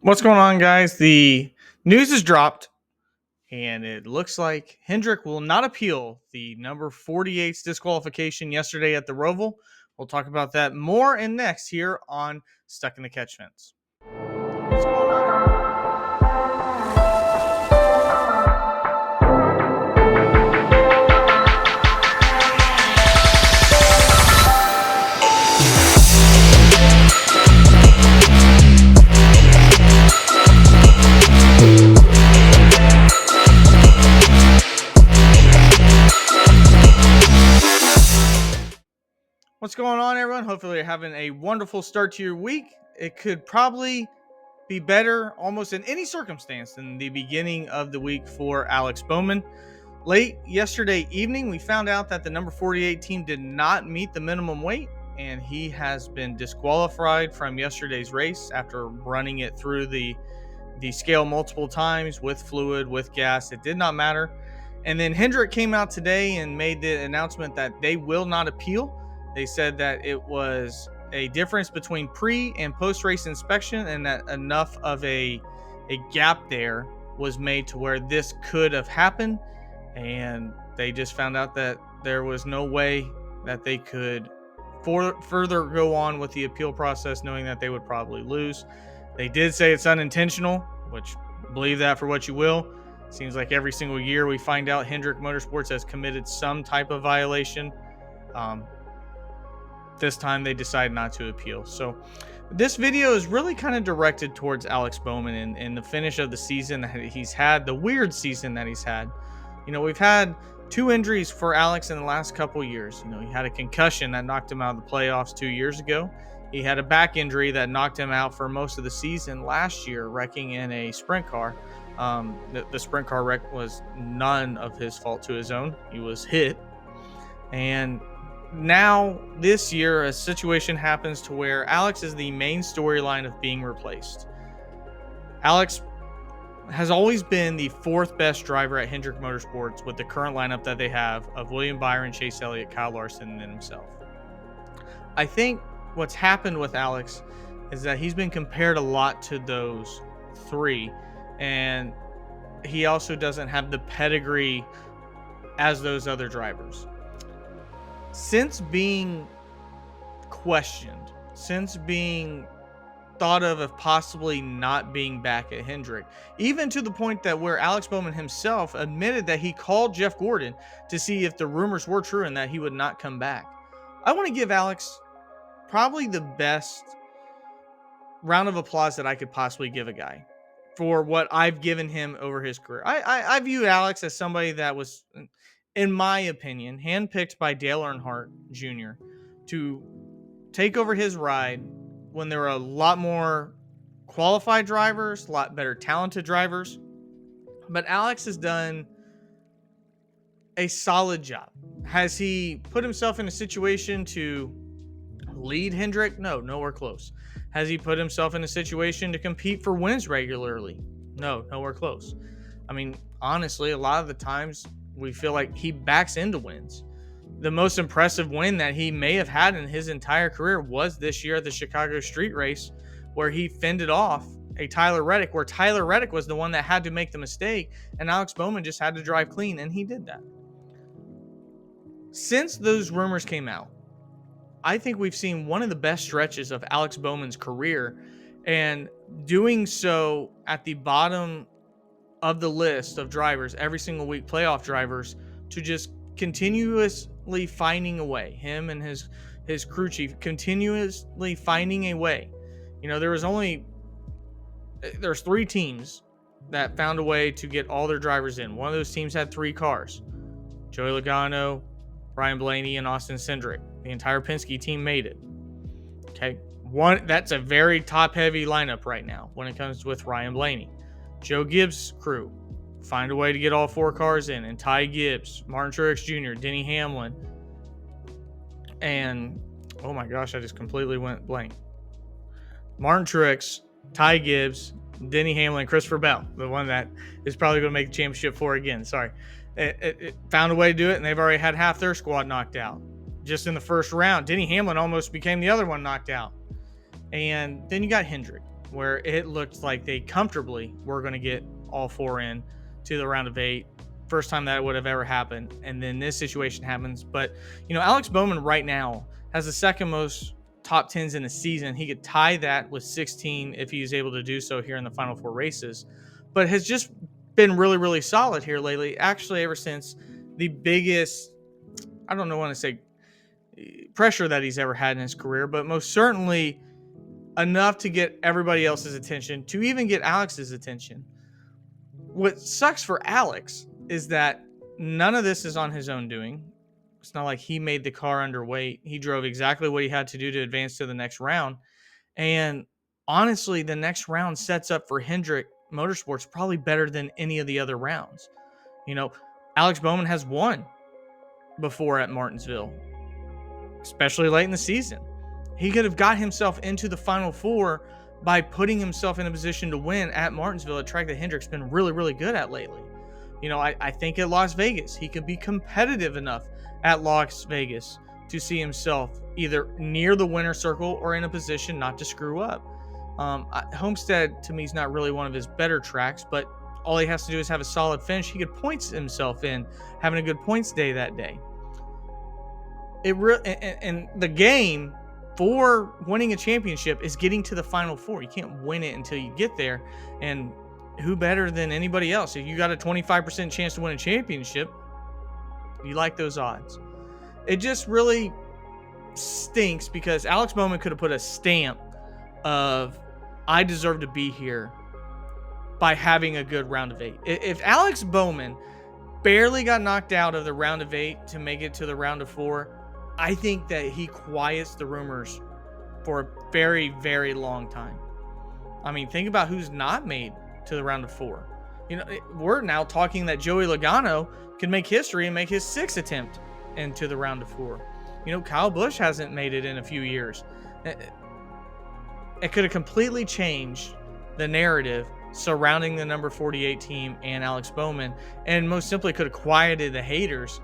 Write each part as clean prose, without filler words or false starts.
What's going on, guys? The news is dropped, and it looks like Hendrick will not appeal the number 48's disqualification yesterday at the Roval. We'll talk about that more and next here on Stuck in the Catch Fence. What's going on? What's going on, everyone? Hopefully, you're having a wonderful start to your week. It could probably be better almost in any circumstance than the beginning of the week for Alex Bowman. Late yesterday evening, we found out that the number 48 team did not meet the minimum weight, and he has been disqualified from yesterday's race after running it through the scale multiple times with fluid, with gas. It did not matter. And then Hendrick came out today and made the announcement that they will not appeal. They said that it was a difference between pre and post race inspection, and that enough of a gap there was made to where this could have happened. And they just found out that there was no way that they could further go on with the appeal process, knowing that they would probably lose. They did say it's unintentional, which believe that for what you will. Seems like every single year we find out Hendrick Motorsports has committed some type of violation. This time they decide not to appeal. So this video is really kind of directed towards Alex Bowman and the finish of the season that he's had, the weird season that he's had. You know, we've had 2 injuries for Alex in the last couple years. You know, he had a concussion that knocked him out of the playoffs 2 years ago. He had a back injury that knocked him out for most of the season last year, wrecking in a sprint car. The sprint car wreck was none of his fault to his own. He was hit. And now this year, a situation happens to where Alex is the main storyline of being replaced. Alex has always been the 4th best driver at Hendrick Motorsports with the current lineup that they have of William Byron, Chase Elliott, Kyle Larson, and then himself. I think what's happened with Alex is that he's been compared a lot to those 3, and he also doesn't have the pedigree as those other drivers. Since being questioned, since being thought of possibly not being back at Hendrick, even to the point that where Alex Bowman himself admitted that he called Jeff Gordon to see if the rumors were true and that he would not come back. I want to give Alex probably the best round of applause that I could possibly give a guy for what I've given him over his career. I view Alex as somebody that was, in my opinion, handpicked by Dale Earnhardt Jr. to take over his ride when there were a lot more qualified drivers, a lot better talented drivers. But Alex has done a solid job. Has he put himself in a situation to lead Hendrick? No, nowhere close. Has he put himself in a situation to compete for wins regularly? No, nowhere close. I mean, honestly, a lot of the times we feel like he backs into wins. The most impressive win that he may have had in his entire career was this year at the Chicago Street Race, where he fended off a Tyler Reddick, where Tyler Reddick was the one that had to make the mistake, and Alex Bowman just had to drive clean, and he did that. Since those rumors came out, I think we've seen one of the best stretches of Alex Bowman's career, and doing so at the bottom of the list of drivers every single week, playoff drivers, to just continuously finding a way. Him and his crew chief continuously finding a way. You know, there's 3 teams that found a way to get all their drivers in. One of those teams had 3 cars. Joey Logano, Ryan Blaney, and Austin Cindric. The entire Penske team made it. Okay, that's a very top-heavy lineup right now when it comes with Ryan Blaney. Joe Gibbs' crew find a way to get all 4 cars in, and Ty Gibbs, Martin Truex Jr., Denny Hamlin, and oh my gosh, I just completely went blank. Martin Truex, Ty Gibbs, Denny Hamlin, Christopher Bell, the one that is probably going to make the championship 4 again. Sorry. It found a way to do it, and they've already had half their squad knocked out. Just in the first round, Denny Hamlin almost became the other one knocked out. And then you got Hendrick. where it looked like they comfortably were going to get all 4 in to the round of 8. First time that would have ever happened. And then this situation happens. But, Alex Bowman right now has the second most top 10s in the season. He could tie that with 16 if he was able to do so here in the final 4 races, but has just been really, really solid here lately. Actually, ever since the biggest, I don't know, want to say pressure that he's ever had in his career, but most certainly enough to get everybody else's attention, to even get Alex's attention. What sucks for Alex is that none of this is on his own doing. It's not like he made the car underweight. He drove exactly what he had to do to advance to the next round. And honestly, the next round sets up for Hendrick Motorsports probably better than any of the other rounds. Alex Bowman has won before at Martinsville, especially late in the season. He could have got himself into the Final Four by putting himself in a position to win at Martinsville, a track that Hendrick's been really, really good at lately. I think at Las Vegas, he could be competitive enough at Las Vegas to see himself either near the winner's circle or in a position not to screw up. Homestead, to me, is not really one of his better tracks, but all he has to do is have a solid finish. He could points himself in, having a good points day that day. And the game for winning a championship is getting to the Final Four. You can't win it until you get there. And who better than anybody else? If you got a 25% chance to win a championship, you like those odds. It just really stinks because Alex Bowman could have put a stamp of, I deserve to be here, by having a good round of 8. If Alex Bowman barely got knocked out of the round of 8 to make it to the round of 4, I think that he quiets the rumors for a very, very long time. I mean, think about who's not made to the round of 4. We're now talking that Joey Logano can make history and make his 6th attempt into the round of 4. Kyle Busch hasn't made it in a few years. It could have completely changed the narrative surrounding the number 48 team and Alex Bowman, and most simply could have quieted the haters.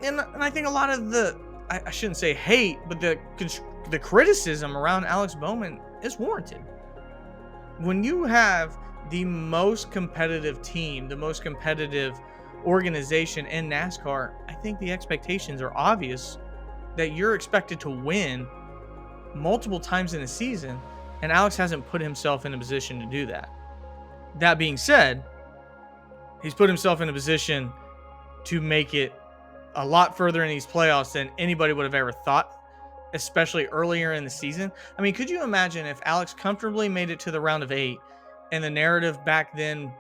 And I think a lot of I shouldn't say hate, but the criticism around Alex Bowman is warranted. When you have the most competitive team, the most competitive organization in NASCAR, I think the expectations are obvious that you're expected to win multiple times in a season, and Alex hasn't put himself in a position to do that. That being said, he's put himself in a position to make it a lot further in these playoffs than anybody would have ever thought, especially earlier in the season. I mean, could you imagine if Alex comfortably made it to the round of 8 and the narrative back then,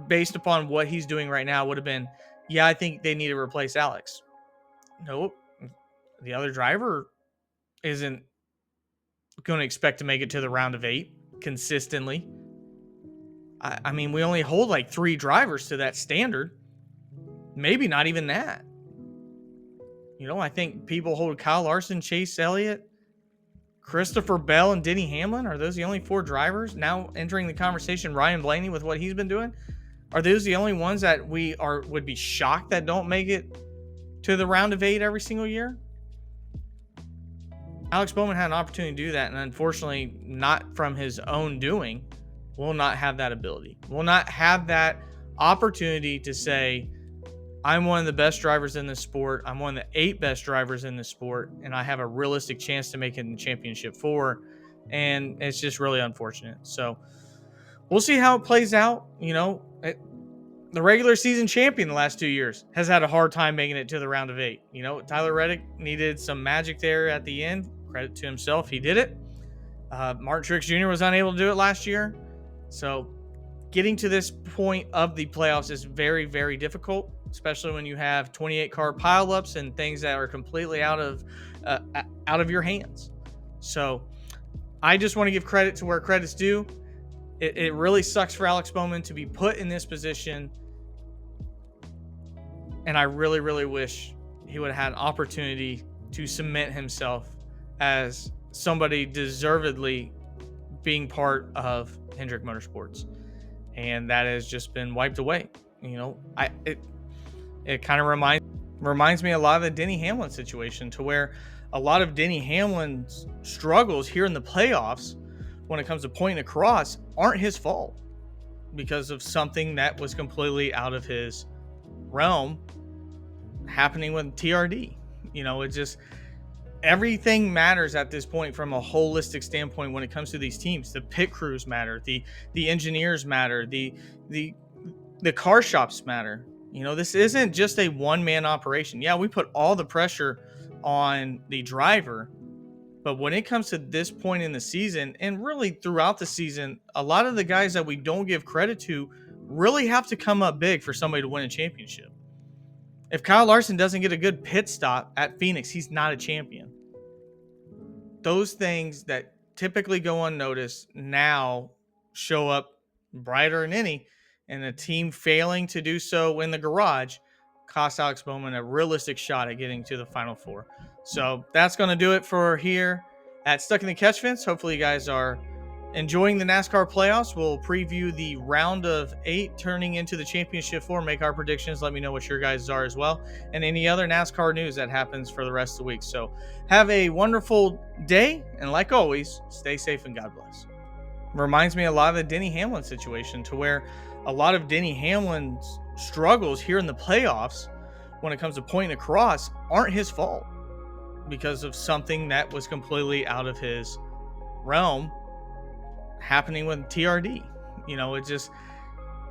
based upon what he's doing right now, would have been, yeah, I think they need to replace Alex. Nope. The other driver isn't going to expect to make it to the round of 8 consistently. I mean, we only hold like 3 drivers to that standard. Maybe not even that. I think people hold Kyle Larson, Chase Elliott, Christopher Bell, and Denny Hamlin. Are those the only 4 drivers now entering the conversation? Ryan Blaney with what he's been doing. Are those the only ones that would be shocked that don't make it to the round of 8 every single year? Alex Bowman had an opportunity to do that, and unfortunately, not from his own doing, will not have that ability. Will not have that opportunity to say, I'm one of the best drivers in this sport. I'm one of the 8 best drivers in this sport, and I have a realistic chance to make it in Championship 4. And it's just really unfortunate. So we'll see how it plays out. The regular season champion the last 2 years has had a hard time making it to the round of 8. Tyler Reddick needed some magic there at the end. Credit to himself, he did it. Martin Truex Jr. was unable to do it last year. So getting to this point of the playoffs is very, very difficult, especially when you have 28 car pileups and things that are completely out of your hands. So I just want to give credit to where credit's due. It really sucks for Alex Bowman to be put in this position, and I really, really wish he would have had an opportunity to cement himself as somebody deservedly being part of Hendrick Motorsports. And that has just been wiped away. It kind of reminds me a lot of the Denny Hamlin situation, to where a lot of Denny Hamlin's struggles here in the playoffs when it comes to pointing across aren't his fault because of something that was completely out of his realm happening with TRD. It's just everything matters at this point from a holistic standpoint when it comes to these teams. The pit crews matter, the engineers matter, the car shops matter. This isn't just a one-man operation. Yeah, we put all the pressure on the driver, but when it comes to this point in the season and really throughout the season, a lot of the guys that we don't give credit to really have to come up big for somebody to win a championship. If Kyle Larson doesn't get a good pit stop at Phoenix, he's not a champion. Those things that typically go unnoticed now show up brighter than any, and a team failing to do so in the garage cost Alex Bowman a realistic shot at getting to the Final Four. So that's going to do it for here at Stuck in the Catch Fence. Hopefully you guys are enjoying the NASCAR playoffs. We'll preview the round of 8 turning into the championship 4, make our predictions. Let me know what your guys are as well, and any other NASCAR news that happens for the rest of the week. So have a wonderful day, and like always, stay safe and God bless. Reminds me a lot of the Denny Hamlin situation, to where a lot of Denny Hamlin's struggles here in the playoffs when it comes to pointing across aren't his fault because of something that was completely out of his realm happening with TRD. It's just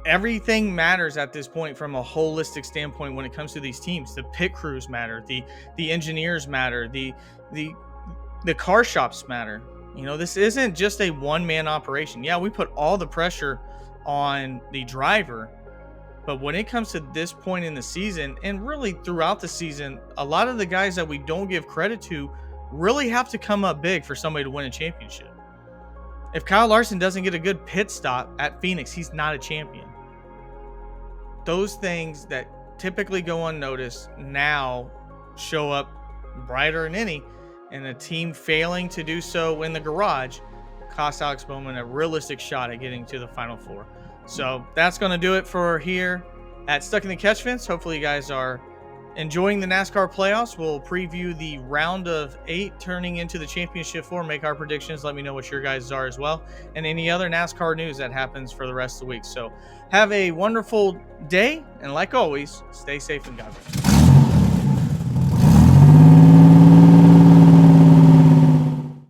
everything matters at this point from a holistic standpoint when it comes to these teams. The pit crews matter, the engineers matter, the car shops matter. This isn't just a one-man operation. Yeah, we put all the pressure on the driver, but when it comes to this point in the season and really throughout the season, a lot of the guys that we don't give credit to really have to come up big for somebody to win a championship. If Kyle Larson doesn't get a good pit stop at Phoenix, he's not a champion. Those things that typically go unnoticed now show up brighter than any, and a team failing to do so in the garage cost Alex Bowman a realistic shot at getting to the Final Four. So that's going to do it for here at Stuck in the Catch Fence. Hopefully you guys are enjoying the NASCAR playoffs. We'll preview the round of 8 turning into the championship 4, make our predictions. Let me know what your guys are as well, and any other NASCAR news that happens for the rest of the week. So have a wonderful day, and like always, stay safe and God bless.